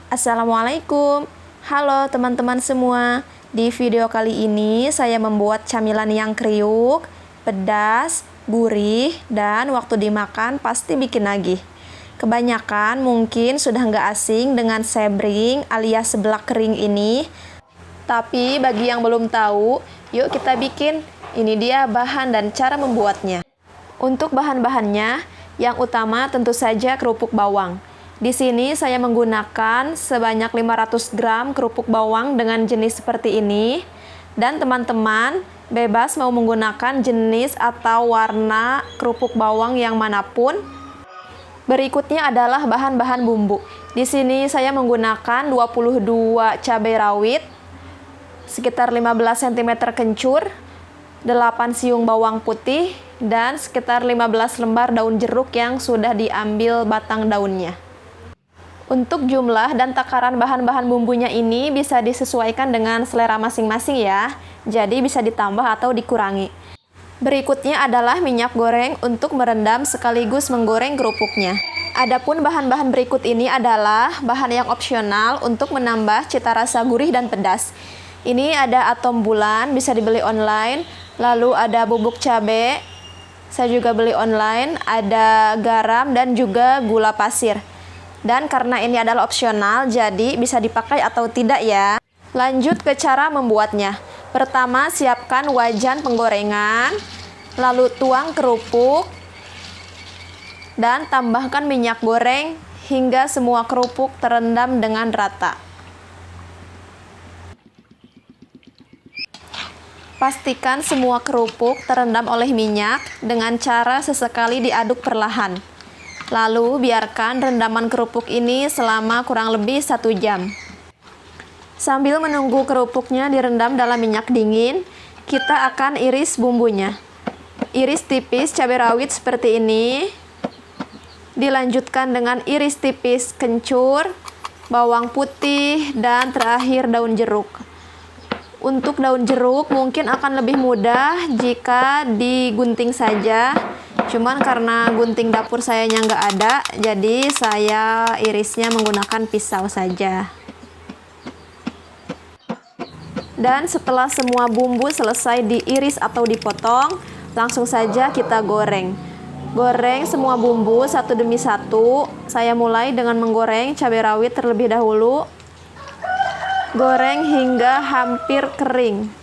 Assalamualaikum. Halo teman-teman semua. Di video kali ini saya membuat camilan yang kriuk, pedas, gurih, dan waktu dimakan pasti bikin nagih. Kebanyakan mungkin sudah nggak asing dengan sebring alias seblak kering ini. Tapi bagi yang belum tahu, yuk kita bikin. Ini dia bahan dan cara membuatnya. Untuk bahan-bahannya, yang utama tentu saja kerupuk bawang. Di sini saya menggunakan sebanyak 500 gram kerupuk bawang dengan jenis seperti ini. Dan teman-teman bebas mau menggunakan jenis atau warna kerupuk bawang yang manapun. Berikutnya adalah bahan-bahan bumbu. Di sini saya menggunakan 22 cabai rawit, sekitar 15 cm kencur, 8 siung bawang putih, dan sekitar 15 lembar daun jeruk yang sudah diambil batang daunnya. Untuk jumlah dan takaran bahan-bahan bumbunya ini bisa disesuaikan dengan selera masing-masing ya. Jadi bisa ditambah atau dikurangi. Berikutnya adalah minyak goreng untuk merendam sekaligus menggoreng kerupuknya. Adapun bahan-bahan berikut ini adalah bahan yang opsional untuk menambah cita rasa gurih dan pedas. Ini ada atom bulan, bisa dibeli online. Lalu ada bubuk cabai, saya juga beli online. Ada garam dan juga gula pasir. Dan karena ini adalah opsional, jadi bisa dipakai atau tidak ya. Lanjut ke cara membuatnya. Pertama, siapkan wajan penggorengan, lalu tuang kerupuk, dan tambahkan minyak goreng hingga semua kerupuk terendam dengan rata. Pastikan semua kerupuk terendam oleh minyak dengan cara sesekali diaduk perlahan. Lalu biarkan rendaman kerupuk ini selama kurang lebih 1 jam. Sambil menunggu kerupuknya direndam dalam minyak dingin, kita akan iris bumbunya. Iris tipis cabai rawit seperti ini. Dilanjutkan dengan iris tipis kencur, bawang putih, dan terakhir daun jeruk. Untuk daun jeruk mungkin akan lebih mudah jika digunting saja. Cuman karena gunting dapur sayanya nggak ada, jadi saya irisnya menggunakan pisau saja. Dan setelah semua bumbu selesai diiris atau dipotong, langsung saja kita goreng. Goreng semua bumbu satu demi satu. Saya mulai dengan menggoreng cabai rawit terlebih dahulu. Goreng hingga hampir kering.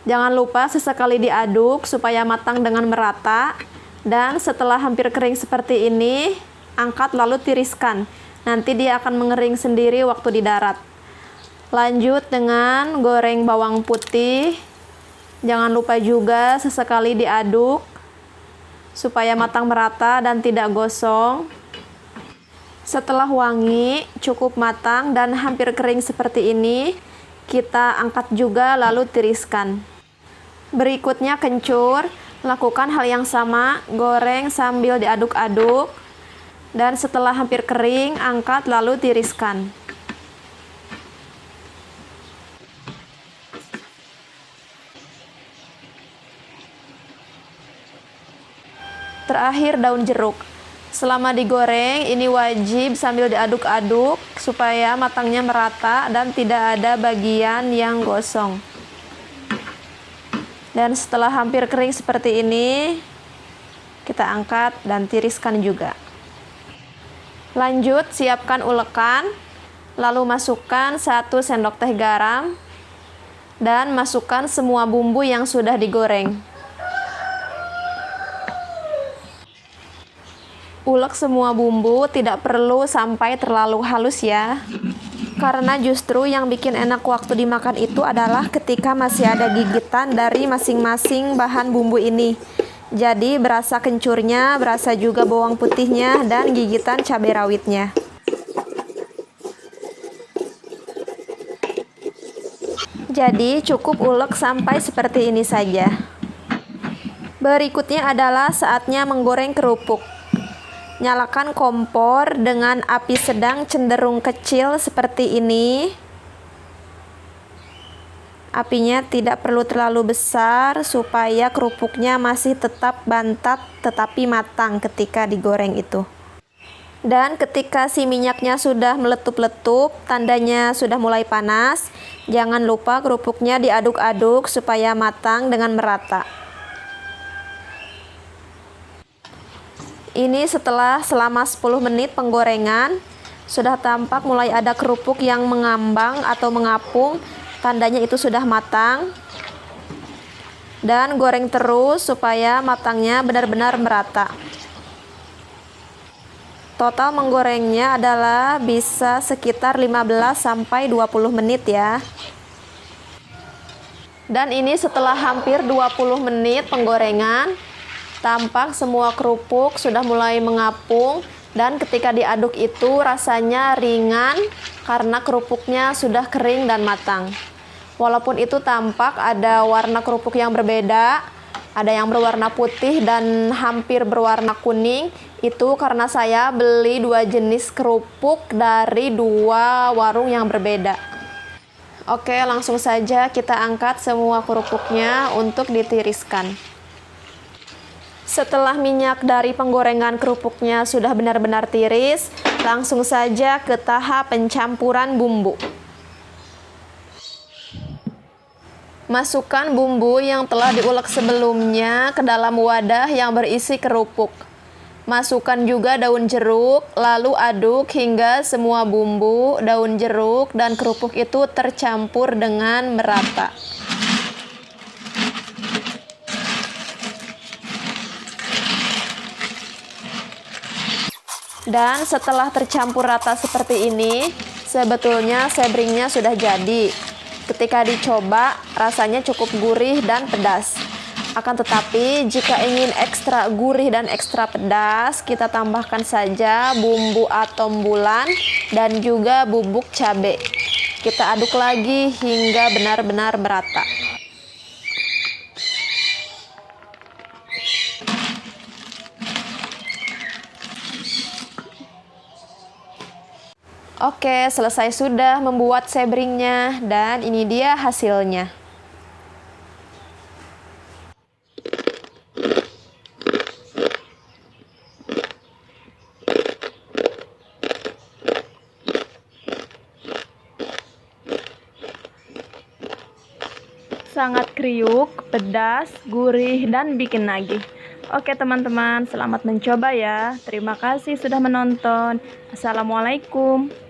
Jangan lupa sesekali diaduk supaya matang dengan merata. Dan setelah hampir kering seperti ini, angkat lalu tiriskan. Nanti dia akan mengering sendiri waktu di darat. Lanjut dengan goreng bawang putih. Jangan lupa juga sesekali diaduk supaya matang merata dan tidak gosong. Setelah wangi, cukup matang dan hampir kering seperti ini, kita angkat juga lalu tiriskan. Berikutnya kencur, lakukan hal yang sama, goreng sambil diaduk-aduk. Dan setelah hampir kering, angkat lalu tiriskan. Terakhir daun jeruk. Selama digoreng, ini wajib sambil diaduk-aduk supaya matangnya merata dan tidak ada bagian yang gosong. Dan setelah hampir kering seperti ini, kita angkat dan tiriskan juga. Lanjut, siapkan ulekan, lalu masukkan 1 sendok teh garam, dan masukkan semua bumbu yang sudah digoreng. Ulek semua bumbu, tidak perlu sampai terlalu halus ya. Karena justru yang bikin enak waktu dimakan itu adalah ketika masih ada gigitan dari masing-masing bahan bumbu ini. Jadi berasa kencurnya, berasa juga bawang putihnya, dan gigitan cabai rawitnya. Jadi cukup ulek sampai seperti ini saja. Berikutnya adalah saatnya menggoreng kerupuk. Nyalakan kompor dengan api sedang cenderung kecil seperti ini. Apinya tidak perlu terlalu besar supaya kerupuknya masih tetap bantat tetapi matang ketika digoreng itu. Dan ketika si minyaknya sudah meletup-letup, tandanya sudah mulai panas. Jangan lupa kerupuknya diaduk-aduk supaya matang dengan merata. Ini setelah selama 10 menit penggorengan, sudah tampak mulai ada kerupuk yang mengambang atau mengapung. Tandanya itu sudah matang. Dan goreng terus supaya matangnya benar-benar merata. Total menggorengnya adalah bisa sekitar 15-20 menit ya. Dan ini setelah hampir 20 menit penggorengan, tampak semua kerupuk sudah mulai mengapung dan ketika diaduk itu rasanya ringan karena kerupuknya sudah kering dan matang. Walaupun itu tampak ada warna kerupuk yang berbeda, ada yang berwarna putih dan hampir berwarna kuning. Itu karena saya beli 2 jenis kerupuk dari 2 warung yang berbeda. Oke, langsung saja kita angkat semua kerupuknya untuk ditiriskan. Setelah minyak dari penggorengan kerupuknya sudah benar-benar tiris, langsung saja ke tahap pencampuran bumbu. Masukkan bumbu yang telah diulek sebelumnya ke dalam wadah yang berisi kerupuk. Masukkan juga daun jeruk, lalu aduk hingga semua bumbu, daun jeruk, dan kerupuk itu tercampur dengan merata. Dan setelah tercampur rata seperti ini, sebetulnya sebringnya sudah jadi. Ketika dicoba, rasanya cukup gurih dan pedas. Akan tetapi, jika ingin ekstra gurih dan ekstra pedas, kita tambahkan saja bumbu atom bulan dan juga bubuk cabai. Kita aduk lagi hingga benar-benar merata. Oke, selesai sudah membuat sebringnya dan ini dia hasilnya. Sangat kriuk, pedas, gurih, dan bikin nagih. Oke teman-teman, selamat mencoba ya. Terima kasih sudah menonton. Assalamualaikum.